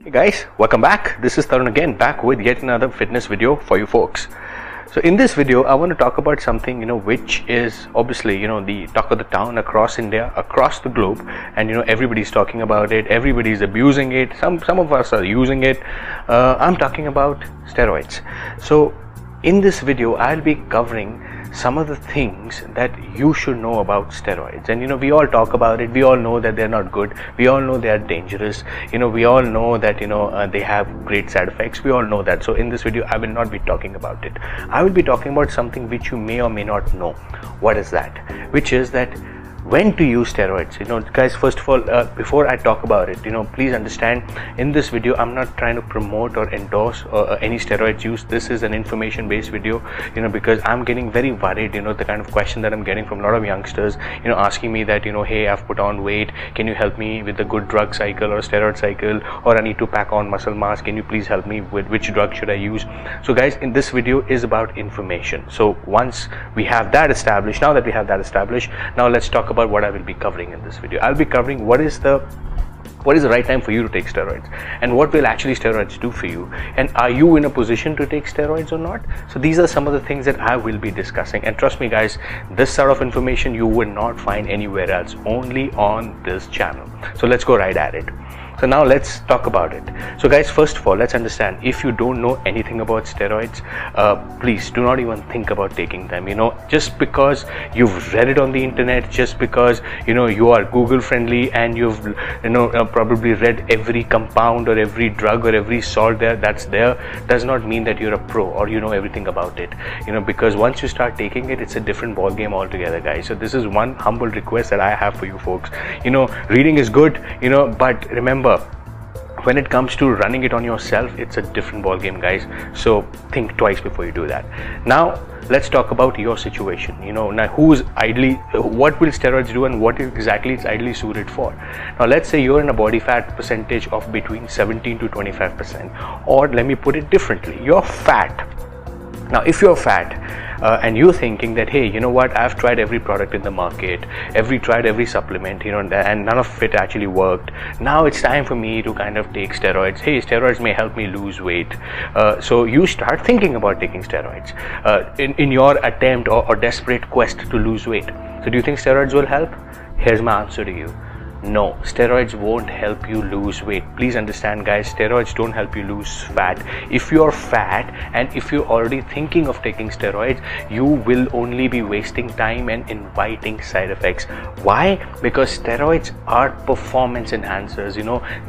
Hey guys, welcome back. This is Tarun again, back with yet another fitness video for you folks. So in this video, I want to talk about something, which is obviously, the talk of the town across India, across the globe, and everybody's talking about it, everybody's abusing it, some of us are using it. I'm talking about steroids. So in this video, I'll be covering some of the things that you should know about steroids. And we all talk about it, we all know that they're not good, we all know they are dangerous, we all know that they have great side effects, we all know that. So in this video, I will not be talking about it. I will be talking about something which you may or may not know. What is that? Which is that when to use steroids. Guys, first of all, before I talk about it, please understand, in this video I'm not trying to promote or endorse any steroids use. This is an information based video, because I'm getting very worried, the kind of question that I'm getting from a lot of youngsters, asking me that, hey, I've put on weight, can you help me with a good drug cycle or steroid cycle, or I need to pack on muscle mass, can you please help me with which drug should I use? So guys, in this video is about information. So once we have that established, now let's talk about what I will be covering in this video. I'll be covering what is the right time for you to take steroids, and what will actually steroids do for you, and are you in a position to take steroids or not. So these are some of the things that I will be discussing, and trust me guys, this sort of information you would not find anywhere else, only on this channel. So let's go right at it. So now let's talk about it. So guys, first of all, let's understand, if you don't know anything about steroids, please do not even think about taking them. Just because you've read it on the internet, just because you are Google friendly and you've probably read every compound or every drug or every salt that's there, does not mean that you're a pro or you know everything about it. Because once you start taking it, it's a different ball game altogether, guys. So this is one humble request that I have for you folks. Reading is good, but remember, when it comes to running it on yourself, it's a different ball game, guys. So think twice before you do that. Now let's talk about your situation. Now what will steroids do and what exactly it's ideally suited for. Now let's say you're in a body fat percentage of between 17 to 25%, or let me put it differently, you're fat. Now if you're fat, and you're thinking that, hey, I've tried every product in the market, tried every supplement, and none of it actually worked. Now it's time for me to kind of take steroids. Hey, steroids may help me lose weight. So you start thinking about taking steroids in your attempt or desperate quest to lose weight. So do you think steroids will help? Here's my answer to you. No, steroids won't help you lose weight. Please understand, guys, steroids don't help you lose fat. If you're fat and if you're already thinking of taking steroids, you will only be wasting time and inviting side effects. Why? Because steroids are performance enhancers.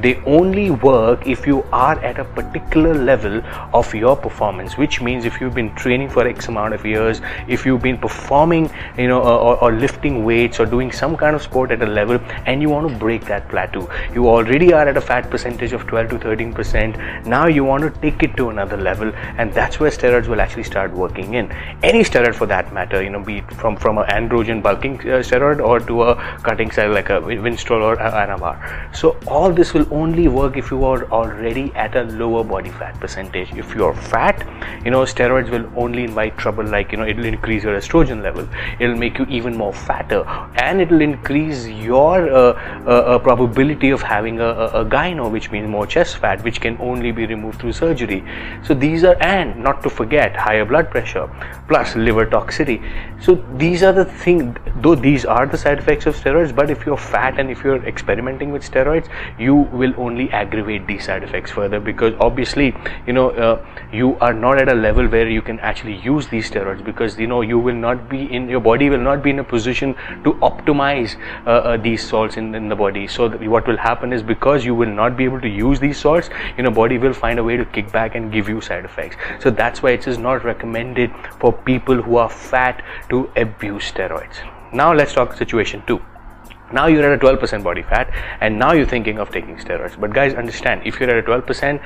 They only work if you are at a particular level of your performance, which means if you've been training for X amount of years, if you've been performing, or lifting weights or doing some kind of sport at a level, and you want to break that plateau. You already are at a fat percentage of 12 to 13%. Now you want to take it to another level, and that's where steroids will actually start working in. Any steroid for that matter, be it from an androgen bulking steroid or to a cutting steroid like a Winstrol or Anavar. So all this will only work if you are already at a lower body fat percentage. If you are fat, steroids will only invite trouble, like it'll increase your estrogen level, it'll make you even more fatter, and it'll increase your a probability of having a gyno, which means more chest fat, which can only be removed through surgery. So these are, and not to forget, higher blood pressure plus liver toxicity. So these are the things, though these are the side effects of steroids, but if you're fat and if you're experimenting with steroids, you will only aggravate these side effects further, because obviously you are not at a level where you can actually use these steroids, because you will not be in, your body will not be in a position to optimize these salts in the body. So what will happen is, because you will not be able to use these salts, body will find a way to kick back and give you side effects. So that's why it is not recommended for people who are fat to abuse steroids. Now let's talk situation 2. Now you're at a 12% body fat, and now you're thinking of taking steroids. But guys, understand, if you're at a 12%,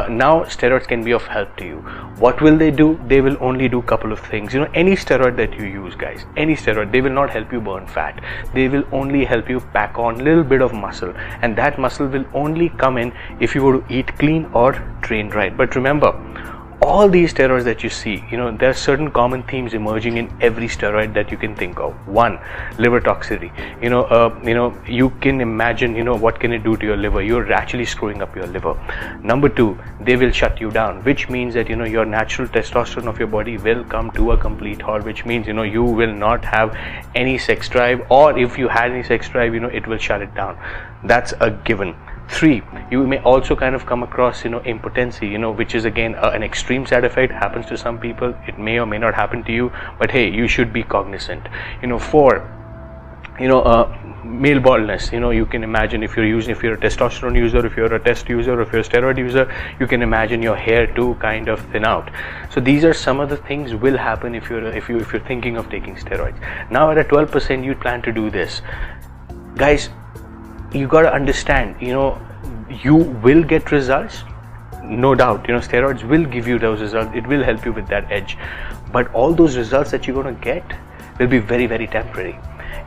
now steroids can be of help to you. What will they do? They will only do a couple of things. Any steroid that you use, guys, any steroid, they will not help you burn fat. They will only help you pack on a little bit of muscle, and that muscle will only come in if you were to eat clean or train right. But remember, all these steroids that you see, there are certain common themes emerging in every steroid that you can think of. One, liver toxicity. You can imagine, what can it do to your liver? You're actually screwing up your liver. Number two, they will shut you down, which means that your natural testosterone of your body will come to a complete halt, which means you will not have any sex drive, or if you had any sex drive, it will shut it down. That's a given. Three, you may also kind of come across impotency, which is again an extreme side effect. Happens to some people, it may or may not happen to you, but hey, you should be cognizant. Four, male baldness. You can imagine, if you're a testosterone user, if you're a test user, if you're a steroid user, you can imagine your hair to kind of thin out. So these are some of the things will happen if you're thinking of taking steroids. Now at a 12% you plan to do this, guys. You got to understand, you will get results, no doubt. Steroids will give you those results. It will help you with that edge, but all those results that you're going to get will be very, very temporary.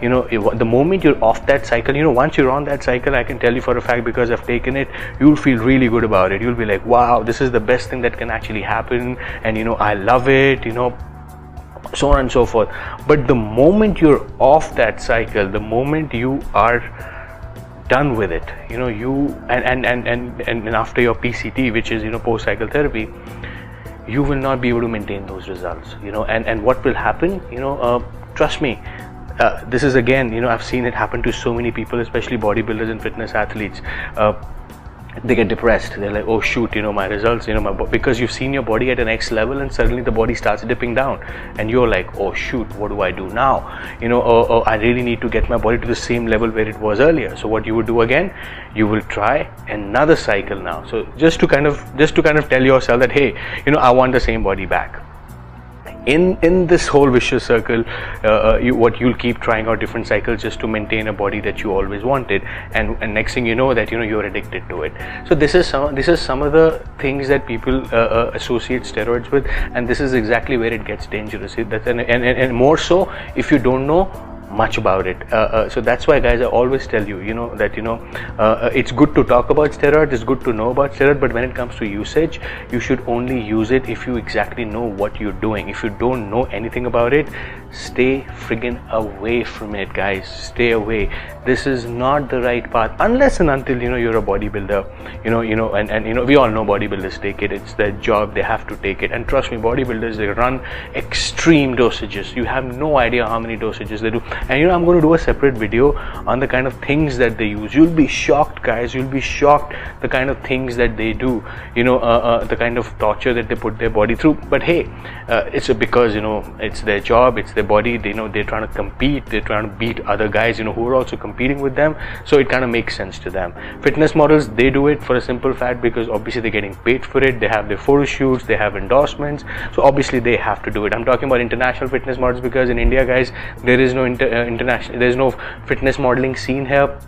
The moment you're off that cycle, once you're on that cycle, I can tell you for a fact, because I've taken it, you'll feel really good about it. You'll be like, wow, this is the best thing that can actually happen, and I love it, so on and so forth. But the moment you're off that cycle, the moment you are done with it, and after your PCT, which is post cycle therapy, you will not be able to maintain those results, and what will happen, trust me, this is again, I've seen it happen to so many people, especially bodybuilders and fitness athletes. They get depressed. They're like, oh shoot, my results, because you've seen your body at an X level, and suddenly the body starts dipping down, and you're like, oh shoot, what do I do now? I really need to get my body to the same level where it was earlier. So what you would do again, you will try another cycle now. So just to kind of tell yourself that, hey, I want the same body back. In this whole vicious circle, you'll keep trying out different cycles just to maintain a body that you always wanted, and next thing you know that you're addicted to it. So this is some of the things that people associate steroids with, and this is exactly where it gets dangerous. And more so if you don't know much about it. So that's why, guys, I always tell you, that it's good to talk about steroids, it's good to know about steroids, but when it comes to usage, you should only use it if you exactly know what you're doing. If you don't know anything about it, stay friggin' away from it, guys. Stay away. This is not the right path, unless and until you're a bodybuilder, and we all know bodybuilders take it. It's their job, they have to take it. And trust me, bodybuilders, they run extreme dosages. You have no idea how many dosages they do. And I'm going to do a separate video on the kind of things that they use. You'll be shocked, guys. You'll be shocked the kind of things that they do, the kind of torture that they put their body through. But hey, it's because it's their job, it's their body. They're trying to compete, they're trying to beat other guys who are also competing with them. So it kind of makes sense to them. Fitness models, they do it for a simple fact because obviously they're getting paid for it. They have their photo shoots, they have endorsements, so obviously they have to do it. I'm talking about international fitness models because in India, guys, there is no international, there's no fitness modeling scene here.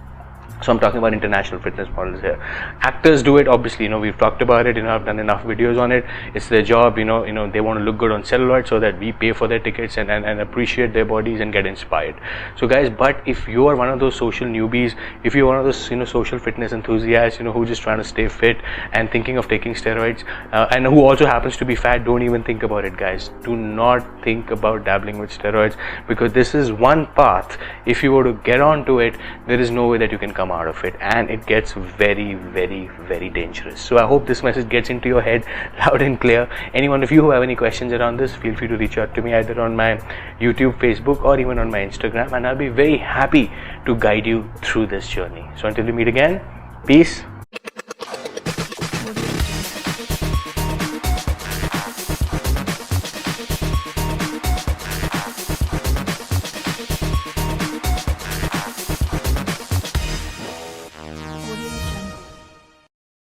So I'm talking about international fitness models here. Actors do it, obviously, we've talked about it, I've done enough videos on it. It's their job, they want to look good on celluloid so that we pay for their tickets and appreciate their bodies and get inspired. So guys, but if you are one of those social newbies, if you're one of those social fitness enthusiasts, who are just trying to stay fit and thinking of taking steroids, and who also happens to be fat, don't even think about it, guys. Do not think about dabbling with steroids, because this is one path. If you were to get onto it, there is no way that you can come out of it, and it gets very, very, very dangerous. So I hope this message gets into your head loud and clear. Any one of you who have any questions around this, feel free to reach out to me either on my YouTube, Facebook, or even on my Instagram, and I'll be very happy to guide you through this journey. So until we meet again, peace.